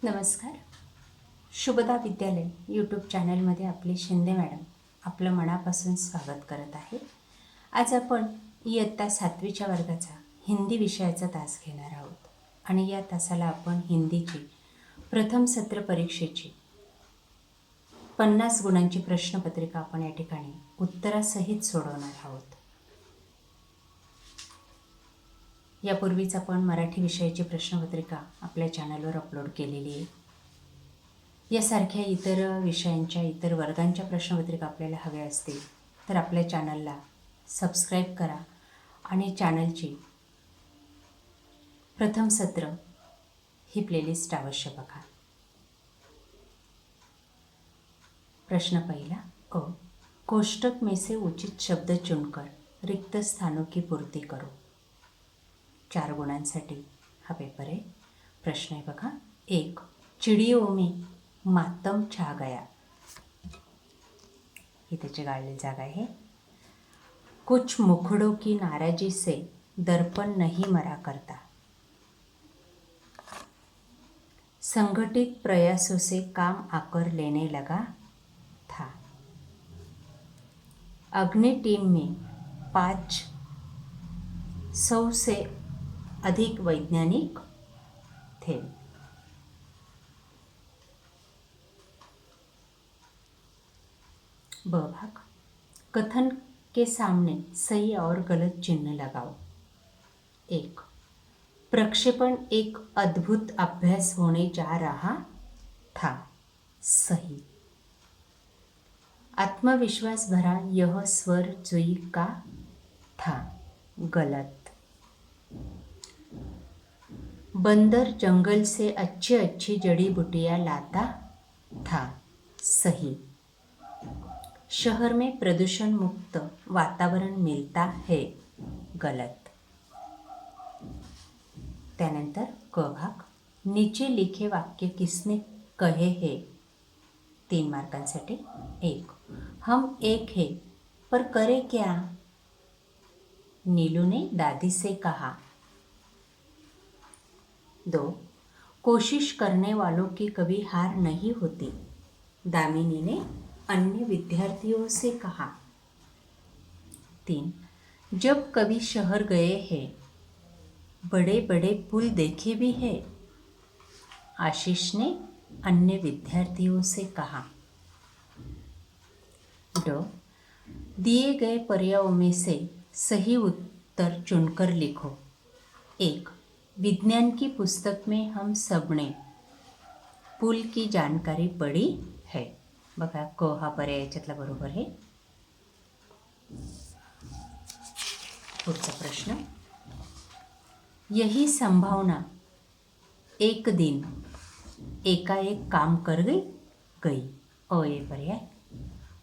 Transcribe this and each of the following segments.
नमस्कार. शुभदा विद्यालय यूट्यूब चॅनलमध्ये आपली शिंदे मॅडम आपलं मनापासून स्वागत करत आहे. आज आपण इयत्ता 7वीच्या वर्गाचा हिंदी विषयाचा तास घेणार आहोत आणि या तासाला आपण हिंदीची प्रथम सत्र परीक्षेची 50 गुणांची प्रश्नपत्रिका आपण या ठिकाणी उत्तरासहित सोडवणार आहोत. यापूर्वीच आपण मराठी विषयाची प्रश्नपत्रिका आपल्या चॅनलवर अपलोड केलेली आहे. यासारख्या इतर विषयांच्या इतर वर्गांच्या प्रश्नपत्रिका आपल्याला हव्या असतील तर आपल्या चॅनलला सबस्क्राईब करा आणि चॅनलची प्रथम सत्र ही प्लेलिस्ट अवश्य बघा. प्रश्न पहिला अ. कोष्टक में से उचित शब्द चुनकर रिक्त स्थानों की पूर्ति करो. 4 गुणांसाठी हा पेपर आहे. प्रश्न आहे बघा. 1. चिड़ियों में मातम छा गया. ही त्याची गाळलेली जागा आहे. कुछ मुखड़ों की नाराजी से दर्पण नहीं मरा करता. संगठित प्रयासों से काम आकर लेने लगा था. अग्नि टीम में 500 से अधिक वैज्ञानिक थे. ब भाग. कथन के सामने सही और गलत चिन्ह लगाओ. 1. प्रक्षेपण एक अद्भुत अभ्यास होने जा रहा था. सही. आत्मविश्वास भरा यह स्वर जुई का था. गलत. बंदर जंगल से अच्छी अच्छी जड़ी बूटियां लाता था. सही. शहर में प्रदूषण मुक्त वातावरण मिलता है. गलत. त्यानंतर क भाग. नीचे लिखे वाक्य किसने कहे हैं. 3 मार्कांसाठी. 1. हम एक है पर करे क्या. नीलू ने दादी से कहा. 2. कोशिश करने वालों की कभी हार नहीं होती. दामिनी ने अन्य विद्यार्थियों से कहा. 3. जब कभी शहर गए हैं बड़े बड़े पुल देखे भी हैं. आशीष ने अन्य विद्यार्थियों से कहा. ड. दिए गए पर्यायों में से सही उत्तर चुनकर लिखो. 1. विज्ञान की पुस्तक में हम सबने पुल की जानकारी पढ़ी है. बघा क हा पर्याय याच्यातला बरोबर आहे. पुढचा प्रश्न. यही संभावना एक दिन एकाएक काम कर गई. अ ये पर्याय.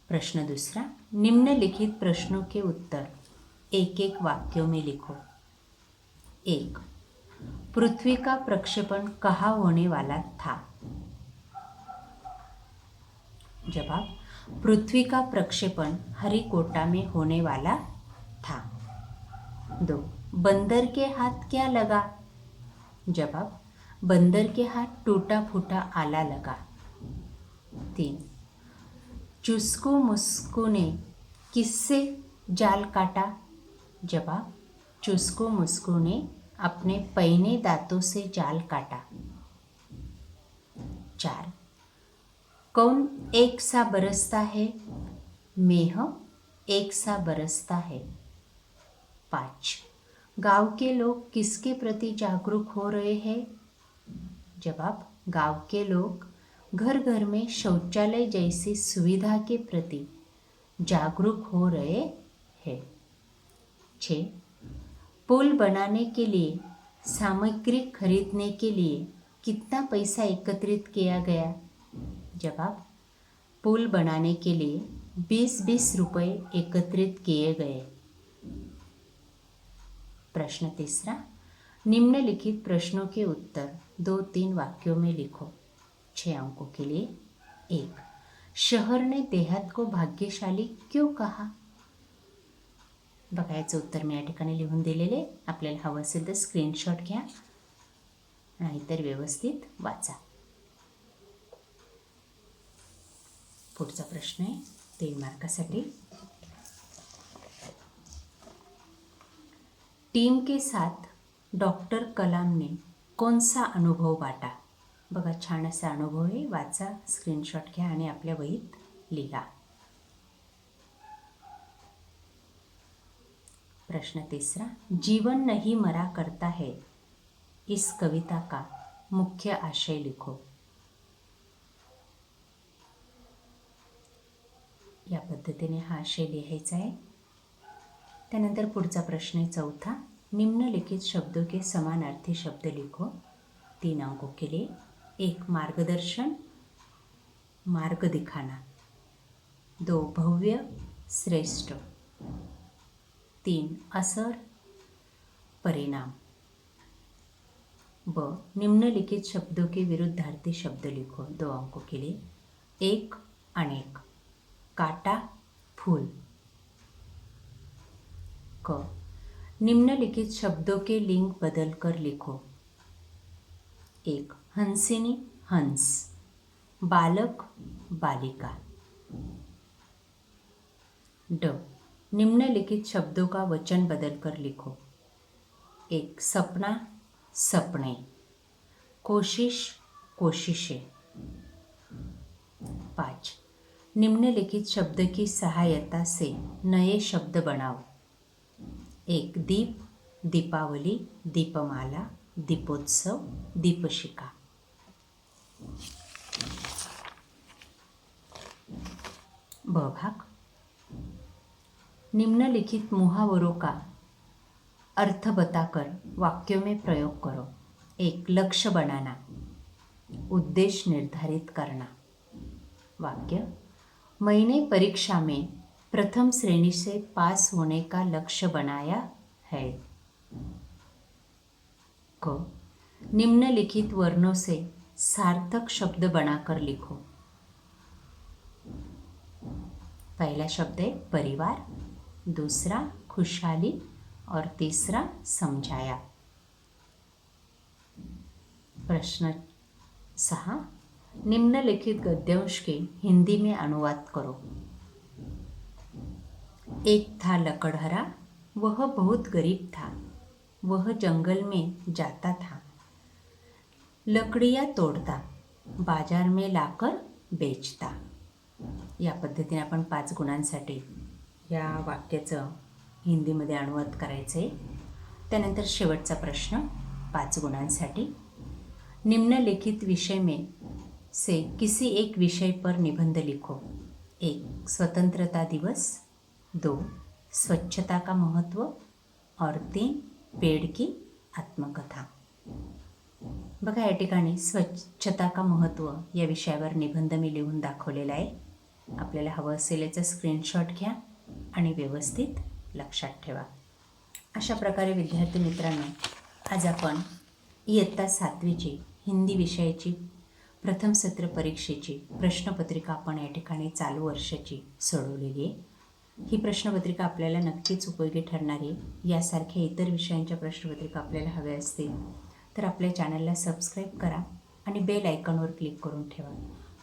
प्रश्न दूसरा. निम्नलिखित प्रश्नों के उत्तर एक एक वाक्यों में लिखो. 1. पृथ्वी का प्रक्षेपण कहाँ होने वाला था. जवाब. पृथ्वी का प्रक्षेपण हरिकोटा में होने वाला था. 2. बंदर के हाथ क्या लगा. जवाब. बंदर के हाथ टूटा फूटा आला लगा. 3. चुस्कू मुस्कू ने किससे जाल काटा. जवाब. चुस्कू मुस्कू ने अपने पैने दांतों से जाल काटा. 4. कौन एक सा बरसता है. मेह एक सा बरसता है. 5. गांव के लोग किसके प्रति जागरूक हो रहे हैं. जवाब. गांव के लोग घर घर में शौचालय जैसी सुविधा के प्रति जागरूक हो रहे हैं. 6. पुल बनाने के लिए सामग्री खरीदने के लिए कितना पैसा एकत्रित किया गया. जवाब. पुल बनाने के लिए 20-20 रुपये एकत्रित किए गए. प्रश्न तीसरा. निम्नलिखित प्रश्नों के उत्तर 2-3 वाक्यों में लिखो. 6 अंकों के लिए. 1. शहर ने देहात को भाग्यशाली क्यों कहा. बघायचं उत्तर मी या ठिकाणी लिहून दिलेले. आपल्याला हवं असेल तर स्क्रीनशॉट घ्या नाहीतर व्यवस्थित वाचा. पुढचा प्रश्न आहे 3 मार्कासाठी. टीम के साथ डॉक्टर कलाम ने कौन सा अनुभव बांटा. बघा, छान असा अनुभव आहे. वाचा, स्क्रीनशॉट घ्या आणि आपल्या वहीत लिहा. प्रश्न 3, जीवन नहीं मरा करता है इस कविता का मुख्य आशय लिखो. या पद्धतीने हा आशय लिहायचा आहे. त्यानंतर पुढचा प्रश्न आहे 4, निम्नलिखित शब्दों के समानार्थी शब्द लिखो. 3 अंकों के लिए. 1 मार्गदर्शन, मार्ग दिखाना. 2 भव्य, श्रेष्ठ. 3 असर, परिणाम. ब निम्नलिखित शब्दों के विरुद्धार्थी शब्द लिखो. 2 अंकों के लिए. 1 अनेक, काटा, फूल. क निम्नलिखित शब्दों के लिंग बदलकर लिखो. 1 हंसिनी, हंस. बालक, बालिका. ड निम्नलिखित शब्दों का वचन बदलकर लिखो. 1 सपना, सपने. कोशिश, कोशिशें. 5 निम्नलिखित शब्द की सहायता से नए शब्द बनाओ. 1 दीप, दीपावली, दीपमाला, दीपोत्सव, दीपशिखा. ब भाग निम्नलिखित मुहावरों का अर्थ बताकर वाक्यों में प्रयोग करो. 1 लक्ष्य बनाना, उद्देश्य निर्धारित करना. वाक्य मैंने परीक्षा में प्रथम श्रेणी से पास होने का लक्ष्य बनाया है. क निम्नलिखित वर्णों से सार्थक शब्द बनाकर लिखो. पहला शब्द है परिवार, दूसरा खुशहाली और तीसरा समझाया. प्रश्न 6 निम्नलिखित गद्यांश के हिंदी में अनुवाद करो. 1 था लकड़हरा, वह बहुत गरीब था. वह जंगल में जाता था, लकड़ियाँ तोड़ता, बाजार में लाकर बेचता. या पद्धतीने आपण 5 गुणांसाठी या वाक्याचं हिंदीमध्ये अनुवाद करायचं आहे. त्यानंतर शेवटचा प्रश्न 5 गुणांसाठी. निम्नलिखित विषय में से किसी एक विषय पर निबंध लिखो. 1 स्वतंत्रता दिवस, 2 स्वच्छता का महत्व और 3 पेड़ की आत्मकथा. बघा, या ठिकाणी स्वच्छता का महत्व या विषयावर निबंध मी लिहून दाखवलेला आहे. आपल्याला हवं असेल याचा स्क्रीनशॉट घ्या आणि व्यवस्थित लक्षात ठेवा. अशा प्रकारे विद्यार्थी मित्रांनो, आज आपण इयत्ता 7वीची हिंदी विषयाची प्रथम सत्र परीक्षेची प्रश्नपत्रिका आपण या ठिकाणी चालू वर्षाची सोडवलेली आहे. ही प्रश्नपत्रिका आपल्याला नक्कीच उपयोगी ठरणार आहे. यासारख्या इतर विषयांच्या प्रश्नपत्रिका आपल्याला हव्या असतील तर आपल्या चॅनलला सबस्क्राईब करा आणि बेल आयकॉनवर क्लिक करून ठेवा,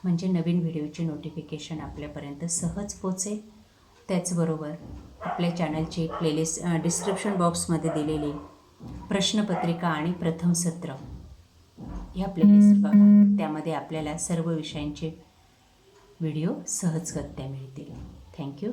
म्हणजे नवीन व्हिडिओची नोटिफिकेशन आपल्यापर्यंत सहज पोचेल. त्याचबरोबर आपल्या चॅनलची प्लेलिस्ट डिस्क्रिप्शन बॉक्समध्ये दिलेली प्रश्नपत्रिका आणि प्रथम सत्र ह्या प्लेलिस्ट बघा. त्यामध्ये आपल्याला सर्व विषयांचे व्हिडिओ सहजगत्या मिळतील. थँक्यू.